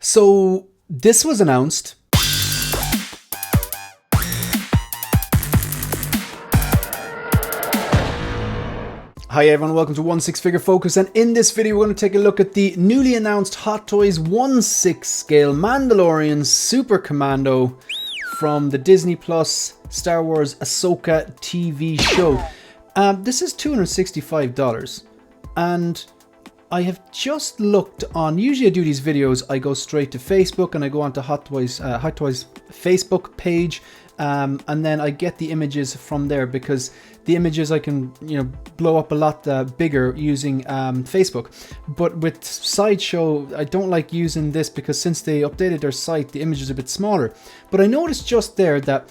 So this was announced. Hi everyone, welcome to 1/6 Figure Focus, and in this video we're going to take a look at the newly announced Hot Toys 1/6 scale Mandalorian Super Commando from the Disney Plus Star Wars Ahsoka TV show. This is $265, and I have just looked on. Usually I do these videos, I go straight to Facebook and I go onto HotToys Facebook page, and then I get the images from there, because the images I can, blow up a lot bigger using Facebook. But with Sideshow, I don't like using this because since they updated their site, the image is a bit smaller. But I noticed just there that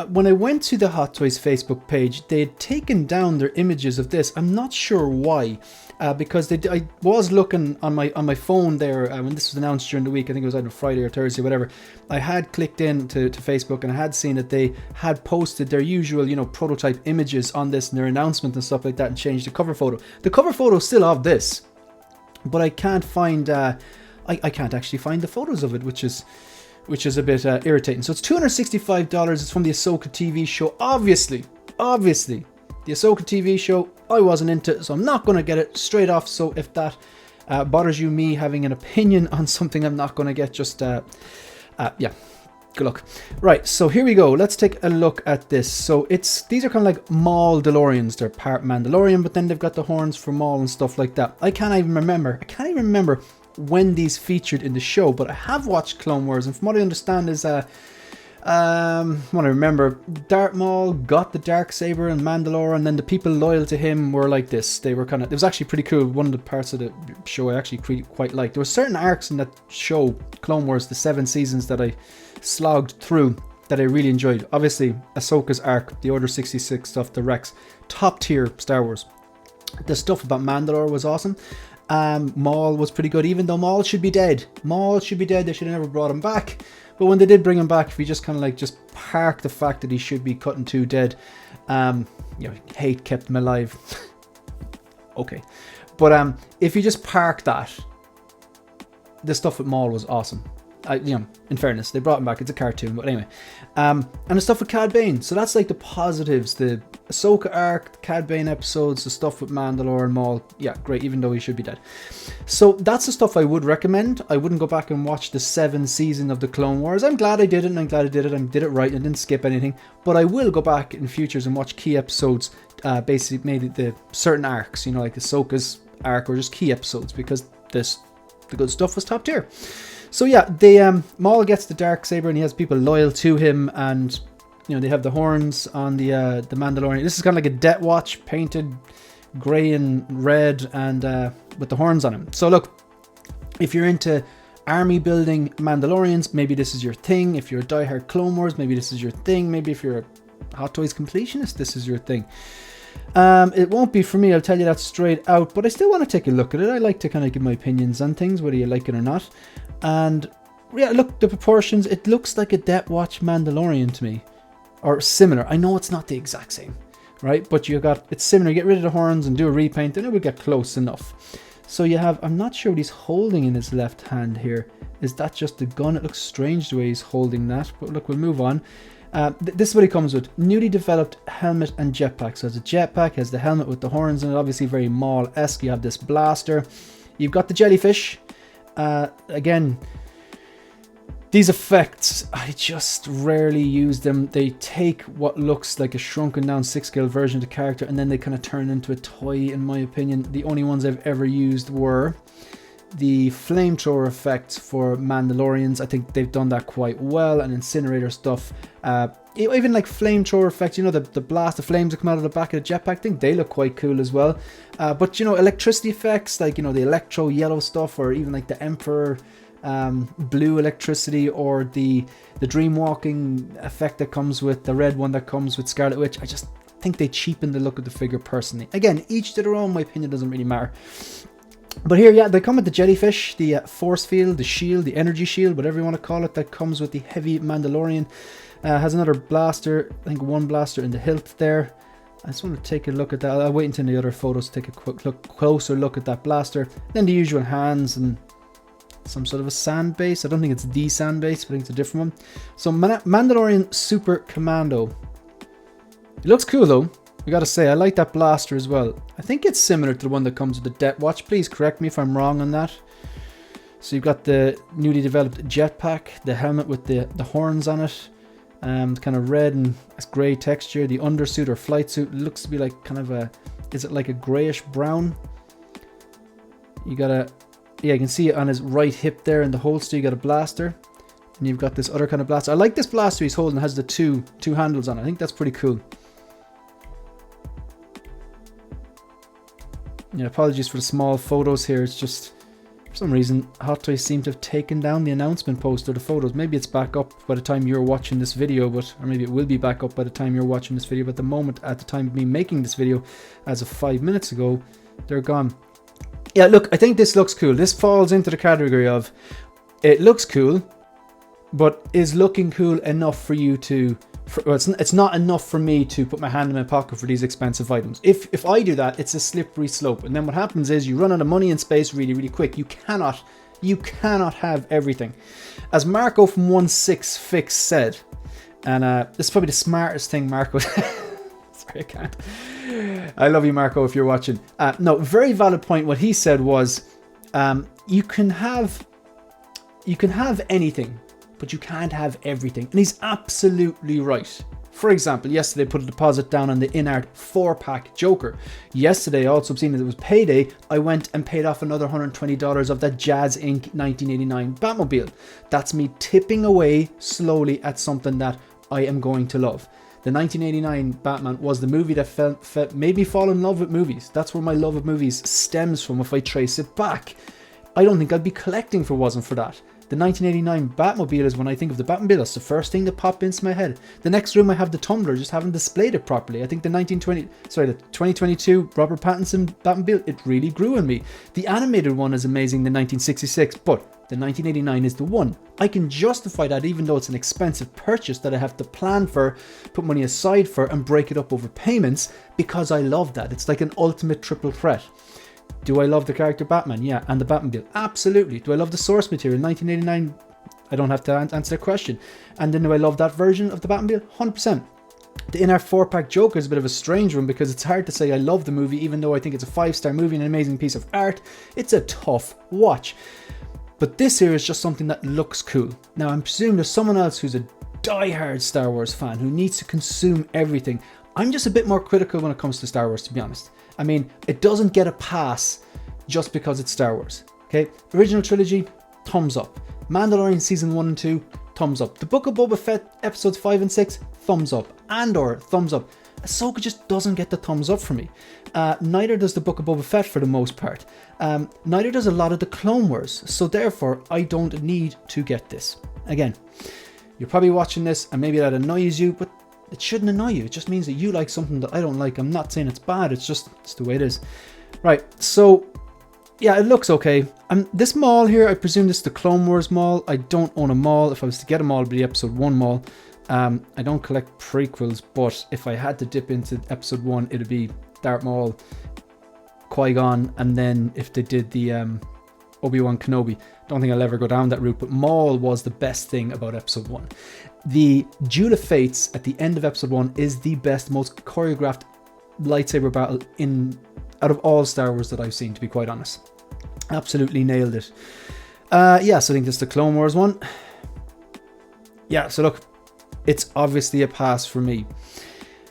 when I went to the Hot Toys Facebook page, they had taken down their images of this. I'm not sure why, because I was looking on my phone there when this was announced during the week. I think it was either Friday or Thursday, whatever. I had clicked in to Facebook and I had seen that they had posted their usual, prototype images on this and their announcement and stuff like that, and changed the cover photo. The cover photo is still of this, but I can't find. I can't actually find the photos of it, which is a bit irritating. So it's $265. It's from the Ahsoka TV show. Obviously, the Ahsoka TV show, I wasn't into it, so I'm not going to get it straight off. So if that bothers you, me having an opinion on something I'm not going to get, just, yeah, good luck. Right, so here we go. Let's take a look at this. So these are kind of like Maul DeLoreans. They're part Mandalorian, but then they've got the horns for Maul and stuff like that. I can't even remember when these featured in the show, but I have watched Clone Wars, and from what I understand is what I remember, Darth Maul got the Darksaber in Mandalore, and then the people loyal to him were like this. They were it was actually pretty cool. One of the parts of the show I actually quite liked. There were certain arcs in that show, Clone Wars, the 7 seasons, that I slogged through that I really enjoyed. Obviously Ahsoka's arc, the Order 66 stuff, the Rex, top tier Star Wars. The stuff about Mandalore was awesome. Maul was pretty good, even though Maul should be dead. They should have never brought him back. But when they did bring him back, if you just kind of just park the fact that he should be cut in two dead, hate kept him alive. Okay, but if you just park that, the stuff with Maul was awesome. In fairness, they brought him back. It's a cartoon, but anyway. And the stuff with Cad Bane. So that's like the positives. The Ahsoka arc, the Cad Bane episodes, the stuff with Mandalore and Maul. Yeah, great, even though he should be dead. So that's the stuff I would recommend. I wouldn't go back and watch the 7th season of the Clone Wars. I'm glad I did it, and I'm glad I did it. I did it right and didn't skip anything. But I will go back in futures and watch key episodes, basically maybe the certain arcs, like Ahsoka's arc, or just key episodes, because the good stuff was top tier. So yeah, Maul gets the Darksaber and he has people loyal to him, and they have the horns on the Mandalorian. This is kind of like a Death Watch painted grey and red, and with the horns on him. So look, if you're into army building Mandalorians, maybe this is your thing. If you're a diehard Clone Wars, maybe this is your thing. Maybe if you're a Hot Toys completionist, this is your thing. It won't be for me, I'll tell you that straight out, but I still want to take a look at it. I like to kind of give my opinions on things, whether you like it or not. And yeah, look, the proportions, it looks like a Death Watch Mandalorian to me, or similar. I know it's not the exact same, right? But it's similar. You get rid of the horns and do a repaint, and it would get close enough. So you have, I'm not sure what he's holding in his left hand here. Is that just a gun? It looks strange the way he's holding that, but look, we'll move on. This is what he comes with. Newly developed helmet and jetpack. So it's a jetpack, has the helmet with the horns in it, obviously very Maul-esque. You have this blaster. You've got the jellyfish. Again, these effects, I just rarely use them. They take what looks like a shrunken down 6-scale version of the character, and then they kind of turn into a toy, in my opinion. The only ones I've ever used were the flamethrower effects for Mandalorians. I think they've done that quite well, and incinerator stuff. Even like flamethrower effects, the blast, the flames that come out of the back of the jetpack, I think they look quite cool as well. But electricity effects, like the electro yellow stuff, or even like the Emperor blue electricity, or the dream walking effect that comes with the red one that comes with Scarlet Witch. I just think they cheapen the look of the figure personally. Again, each to their own. My opinion doesn't really matter. But here, yeah, they come with the jellyfish, the force field, the shield, the energy shield, whatever you want to call it, that comes with the heavy Mandalorian. Has another blaster, I think one blaster in the hilt there. I just want to take a look at that. I'll wait until the other photos to take a closer look at that blaster. Then the usual hands and some sort of a sand base. I don't think it's the sand base, but I think it's a different one. So Mandalorian Super Commando. It looks cool though. I gotta say, I like that blaster as well. I think it's similar to the one that comes with the Death Watch. Please correct me if I'm wrong on that. So you've got the newly developed jetpack, the helmet with the horns on it, kind of red and grey texture. The undersuit or flight suit looks to be like kind of a, is it like a greyish brown? You got a, yeah, you can see it on his right hip there in the holster. You got a blaster, and you've got this other kind of blaster. I like this blaster he's holding. It has the two handles on it. I think that's pretty cool. Yeah, apologies for the small photos here. It's just, for some reason, HotToys seem to have taken down the announcement post or the photos. Maybe it's back up by the time you're watching this video, but, or maybe it will be back up by the time you're watching this video. But at the moment, at the time of me making this video, as of 5 minutes ago, they're gone. Yeah, look, I think this looks cool. This falls into the category of, it looks cool, but is looking cool enough for you to, well, it's not enough for me to put my hand in my pocket for these expensive items. If I do that, it's a slippery slope. And then what happens is you run out of money and space really, really quick. You cannot have everything. As Marco from 16Fix said, and this is probably the smartest thing Marco sorry, I can't. I love you, Marco, if you're watching. No, very valid point. What he said was, you can have anything, but you can't have everything. And he's absolutely right. For example, yesterday I put a deposit down on the InArt 4-pack Joker. Yesterday, also seeing that it was payday, I went and paid off another $120 of that Jazz Inc. 1989 Batmobile. That's me tipping away slowly at something that I am going to love. The 1989 Batman was the movie that made me fall in love with movies. That's where my love of movies stems from if I trace it back. I don't think I'd be collecting if it wasn't for that. The 1989 Batmobile is when I think of the Batmobile. That's the first thing that popped into my head. The next room I have the Tumbler, just haven't displayed it properly. I think the 2022 Robert Pattinson Batmobile, it really grew on me. The animated one is amazing, the 1966, but the 1989 is the one. I can justify that even though it's an expensive purchase that I have to plan for, put money aside for, and break it up over payments, because I love that. It's like an ultimate triple threat. Do I love the character Batman? Yeah. And the Batmobile? Absolutely. Do I love the source material? 1989? I don't have to answer that question. And then do I love that version of the Batmobile? 100%. The InArt 4-pack Joker is a bit of a strange one because it's hard to say I love the movie even though I think it's a 5-star movie and an amazing piece of art. It's a tough watch. But this here is just something that looks cool. Now I'm presuming there's someone else who's a die-hard Star Wars fan who needs to consume everything. I'm just a bit more critical when it comes to Star Wars, to be honest. I mean, it doesn't get a pass just because it's Star Wars, okay? Original trilogy, thumbs up. Mandalorian season 1 and 2, thumbs up. The Book of Boba Fett episodes 5 and 6, thumbs up. Andor, thumbs up. Ahsoka just doesn't get the thumbs up for me. Neither does the Book of Boba Fett for the most part. Neither does a lot of the Clone Wars. So therefore, I don't need to get this. Again, you're probably watching this and maybe that annoys you, but it shouldn't annoy you. It just means that you like something that I don't like. I'm not saying it's bad. It's the way it is. Right. So yeah, it looks okay. This mall here, I presume this is the Clone Wars mall. I don't own a mall. If I was to get a mall, it'd be the episode 1 mall. I don't collect prequels, but if I had to dip into episode 1, it'd be Darth Maul, Qui-Gon, and then if they did the Obi-Wan Kenobi. Don't think I'll ever go down that route, but Maul was the best thing about episode 1. The Duel of Fates at the end of episode 1 is the best, most choreographed lightsaber battle out of all Star Wars that I've seen, to be quite honest. Absolutely nailed it. Yeah, so I think this is the Clone Wars one. Yeah, so look, it's obviously a pass for me.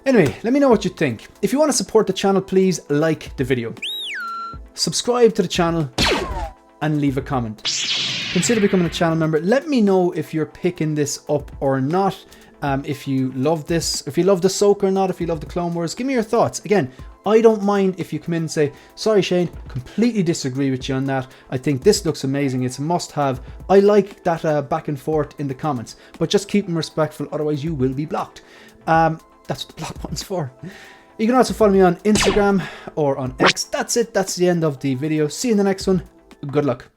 Anyway, let me know what you think. If you want to support the channel, please like the video. Subscribe to the channel and leave a comment. Consider becoming a channel member. Let me know if you're picking this up or not. If you love this, if you love the Ahsoka or not, if you love the Clone Wars, give me your thoughts. Again, I don't mind if you come in and say, sorry Shane, completely disagree with you on that. I think this looks amazing. It's a must have. I like that back and forth in the comments, but just keep them respectful. Otherwise you will be blocked. That's what the block button's for. You can also follow me on Instagram or on X. That's it. That's the end of the video. See you in the next one. Good luck.